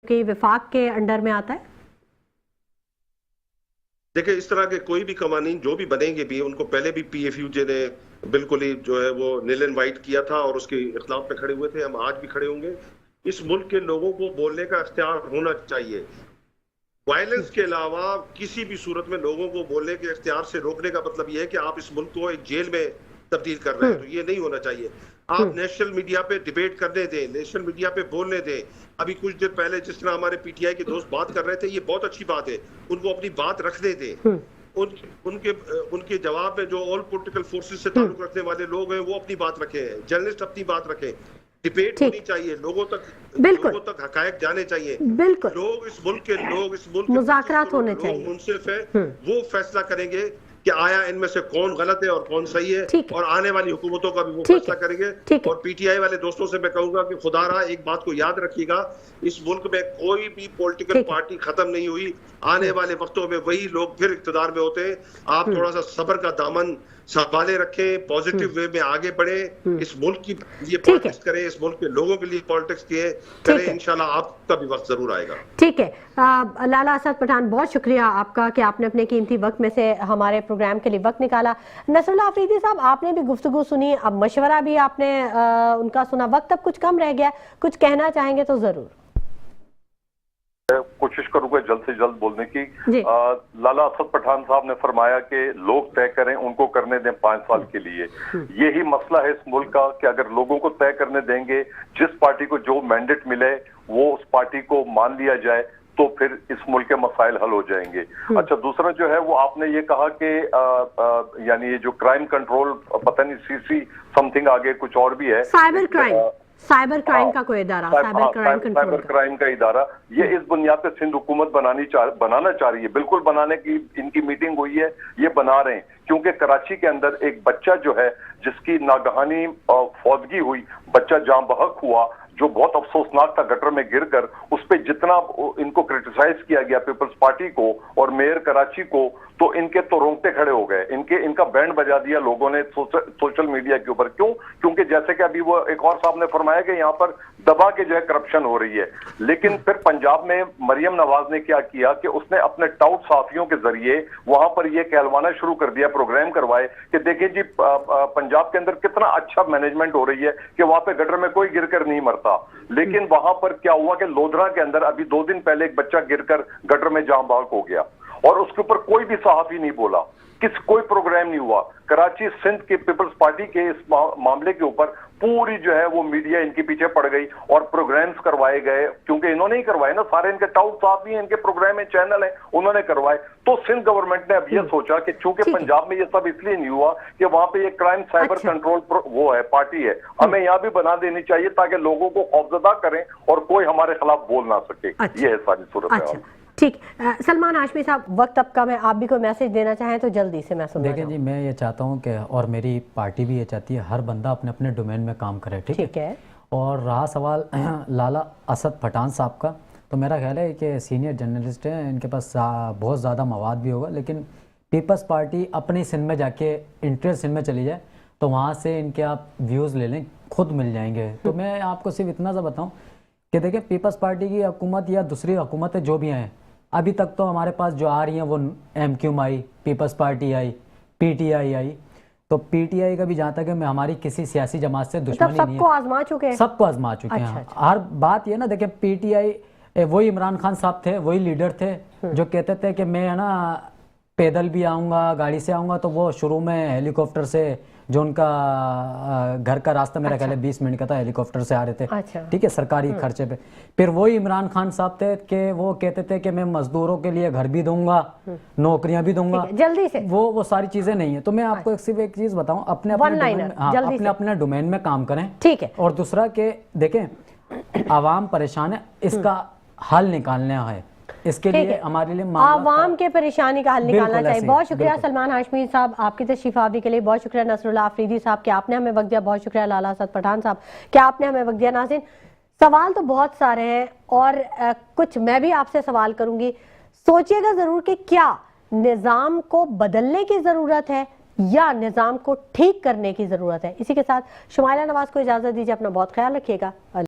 کہ وفاق کے انڈر میں آتا ہے؟ دیکھیں اس طرح کے کوئی بھی قوانین جو بھی بنیں گے بھی ان کو پہلے بھی پی ایف یو جے نے بالکل ہی جو ہے وہ نیل اینڈ وائٹ کیا تھا اور اس کے اخلاف پہ کھڑے ہوئے تھے. ہم آج بھی کھڑے ہوں گے. اس ملک کے لوگوں کو بولنے کا اختیار ہونا چاہیے. وائلنس کے علاوہ کسی بھی صورت میں لوگوں کو بولنے کے اختیار سے روکنے کا مطلب یہ ہے کہ آپ اس ملک کو ایک جیل میں تبدیل کر رہے ہیں. تو یہ نہیں ہونا چاہیے. آپ نیشنل میڈیا پہ ڈیبیٹ کرنے دیں, نیشنل میڈیا پہ بولنے دیں. ابھی کچھ دیر پہلے جس طرح ہمارے پی ٹی آئی کے دوست بات کر رہے تھے, یہ بہت اچھی بات ہے. ان کو اپنی بات رکھنے دیں. ان کے جواب میں جو آل پولیٹیکل فورسز سے تعلق رکھنے والے لوگ ہیں وہ اپنی بات رکھیں, جرنلسٹ اپنی بات رکھیں. ڈیبیٹ ہونی چاہیے, لوگوں تک حقائق جانے چاہیے. لوگ اس ملک کے مذاکرات ہونے چاہیے. منصف ہیں, وہ فیصلہ کریں گے کہ آیا ان میں سے کون غلط ہے اور کون صحیح ہے, اور آنے والی حکومتوں کا بھی وہ فیصلہ کریں گے. اور پی ٹی آئی والے دوستوں سے میں کہوں گا کہ خدا رہا ایک بات کو یاد رکھیے گا, اس ملک میں کوئی بھی پولیٹیکل پارٹی ختم نہیں ہوئی. آنے والے وقتوں میں وہی لوگ پھر اقتدار میں ہوتے ہیں. آپ تھوڑا سا صبر کا دامن سنبھالے رکھیں, پازیٹیو وے میں آگے بڑھیں, اس ملک کی یہ پالیٹکس کریں, اس ملک کے لوگوں کے لیے پالیٹکس کریں. انشاءاللہ آپ کا بھی وقت ضرور آئے گا. ٹھیک ہے لالا اسد پٹھان, بہت شکریہ آپ کا کہ آپ نے اپنے قیمتی وقت میں سے ہمارے پروگرام کے لیے وقت نکالا. نصر اللہ افریدی صاحب, آپ نے بھی گفتگو سنی, اب مشورہ بھی آپ نے ان کا سنا, وقت اب کچھ کم رہ گیا, کچھ کہنا چاہیں گے تو ضرور. کوشش کروں گا جلد سے جلد بولنے کی. لالا اسد پٹھان صاحب نے فرمایا کہ لوگ طے کریں, ان کو کرنے دیں 5 سال کے لیے. یہی مسئلہ ہے اس ملک کا کہ اگر لوگوں کو طے کرنے دیں گے, جس پارٹی کو جو مینڈیٹ ملے وہ اس پارٹی کو مان لیا جائے, تو پھر اس ملک کے مسائل حل ہو جائیں گے. اچھا, دوسرا جو ہے وہ آپ نے یہ کہا کہ یعنی یہ جو کرائم کنٹرول, پتہ نہیں سی سم تھنگ آگے کچھ اور بھی ہے, سائبر کرائم کا کوئی ادارہ, سائبر کرائم کا ادارہ, یہ اس بنیاد پہ سندھ حکومت بنانا چاہ رہی ہے. بالکل بنانے کی ان کی میٹنگ ہوئی ہے, یہ بنا رہے ہیں. کیونکہ کراچی کے اندر ایک بچہ جو ہے جس کی ناگہانی فوتگی ہوئی, بچہ جاں بحق ہوا, جو بہت افسوسناک تھا, گٹر میں گر کر. اس پہ جتنا ان کو کرٹیسائز کیا گیا پیپلز پارٹی کو اور میئر کراچی کو, تو ان کے تو رونگٹے کھڑے ہو گئے. ان کا بینڈ بجا دیا لوگوں نے سوشل میڈیا کے اوپر. کیوں؟ کیونکہ جیسے کہ ابھی وہ ایک اور صاحب نے فرمایا کہ یہاں پر دبا کے جو ہے کرپشن ہو رہی ہے. لیکن پھر پنجاب میں مریم نواز نے کیا کیا کہ اس نے اپنے ٹاؤٹ صحافیوں کے ذریعے وہاں پر یہ کہلوانا شروع کر دیا, پروگرام کروائے کہ دیکھیں جی پنجاب کے اندر کتنا اچھا مینجمنٹ ہو رہی ہے کہ وہاں پہ گٹر میں کوئی گر کر نہیں مرتا. لیکن وہاں پر کیا ہوا کہ لودھرا کے اندر ابھی 2 دن پہلے ایک بچہ گر کر گٹر میں جاں بحق ہو گیا, اور اس کے اوپر کوئی بھی صحافی نہیں بولا, کوئی پروگرام نہیں ہوا. کراچی سندھ کے پیپلز پارٹی کے اس معاملے کے اوپر پوری جو ہے وہ میڈیا ان کے پیچھے پڑ گئی اور پروگرامز کروائے گئے. کیونکہ انہوں نے ہی کروائے نا, سارے ان کے ٹاؤٹ صحافی ہیں, ان کے پروگرام ہیں, چینل ہیں, انہوں نے کروائے. تو سندھ گورنمنٹ نے اب یہ سوچا کہ چونکہ پنجاب میں یہ سب اس لیے نہیں ہوا کہ وہاں پہ یہ کرائم سائبر کنٹرول وہ ہے پارٹی ہے, ہمیں یہاں بھی بنا دینی چاہیے تاکہ لوگوں کو خوفزدہ کریں اور کوئی ہمارے خلاف بول نہ سکے. یہ ہے ساری صورت. ٹھیک, سلمان ہاشمی صاحب, وقت اب کم ہے, آپ بھی کوئی میسج دینا چاہیں تو جلدی سے میں سننا. دیکھیں جی, میں یہ چاہتا ہوں کہ, اور میری پارٹی بھی یہ چاہتی ہے, ہر بندہ اپنے اپنے ڈومین میں کام کرے. ٹھیک ہے. اور رہا سوال لالا اسد پٹھان صاحب کا, تو میرا خیال ہے کہ سینئر جرنلسٹ ہیں, ان کے پاس بہت زیادہ مواد بھی ہوگا, لیکن پیپلز پارٹی اپنی سندھ میں جا کے انٹرسٹ سندھ میں چلی جائے تو وہاں سے ان کے آپ ویوز لے لیں, خود مل جائیں گے. تو میں آپ کو صرف اتنا سا بتاؤں کہ دیکھیں پیپلز پارٹی کی حکومت یا دوسری حکومتیں جو بھی ہیں, ابھی تک تو ہمارے پاس جو آ رہی ہیں وہ ایم کیو آئی, پیپلز پارٹی آئی, پی ٹی آئی آئی. تو پی ٹی آئی کا بھی جہاں تک ہے, میں ہماری کسی سیاسی جماعت سے دشمنی نہیں ہے, سب کو آزما چکے ہیں, سب کو آزما چکے ہیں. ہر بات یہ نا, دیکھیں پی ٹی آئی وہی عمران خان صاحب تھے, وہی لیڈر تھے جو کہتے تھے کہ میں نا پیدل بھی آؤں گا, گاڑی سے آؤں گا. تو وہ شروع میں ہیلی کاپٹر سے, جو ان کا گھر کا راستہ میرا خیال ہے 20 منٹ کا تھا, ہیلی کاپٹر سے آ رہے تھے. ٹھیک ہے, سرکاری خرچے پہ. پھر وہی عمران خان صاحب تھے کہ وہ کہتے تھے کہ میں مزدوروں کے لیے گھر بھی دوں گا, نوکریاں بھی دوں گا. جلدی سے وہ ساری چیزیں نہیں ہیں. تو میں آپ کو صرف ایک چیز بتاؤں, اپنے اپنے ڈومین میں کام کریں. ٹھیک ہے. اور دوسرا کہ دیکھیں عوام پریشان ہے, اس کا حل نکالنا ہے, اس کے لیے ہمارے لیے عوام کے پریشانی کا حل نکالنا چاہیے. بہت شکریہ سلمان ہاشمی صاحب آپ کی تشریف آوری کے لیے, بہت شکریہ نصر اللہ افریدی صاحب کہ آپ نے ہمیں وقت دیا, بہت شکریہ لالا اسد پٹھان صاحب کہ آپ نے ہمیں وقت دیا. ناظرین, سوال تو بہت سارے ہیں اور کچھ میں بھی آپ سے سوال کروں گی. سوچئے گا ضرور کہ کیا نظام کو بدلنے کی ضرورت ہے یا نظام کو ٹھیک کرنے کی ضرورت ہے. اسی کے ساتھ شمائلہ نواز کو اجازت دیجیے, اپنا بہت خیال رکھیے گا.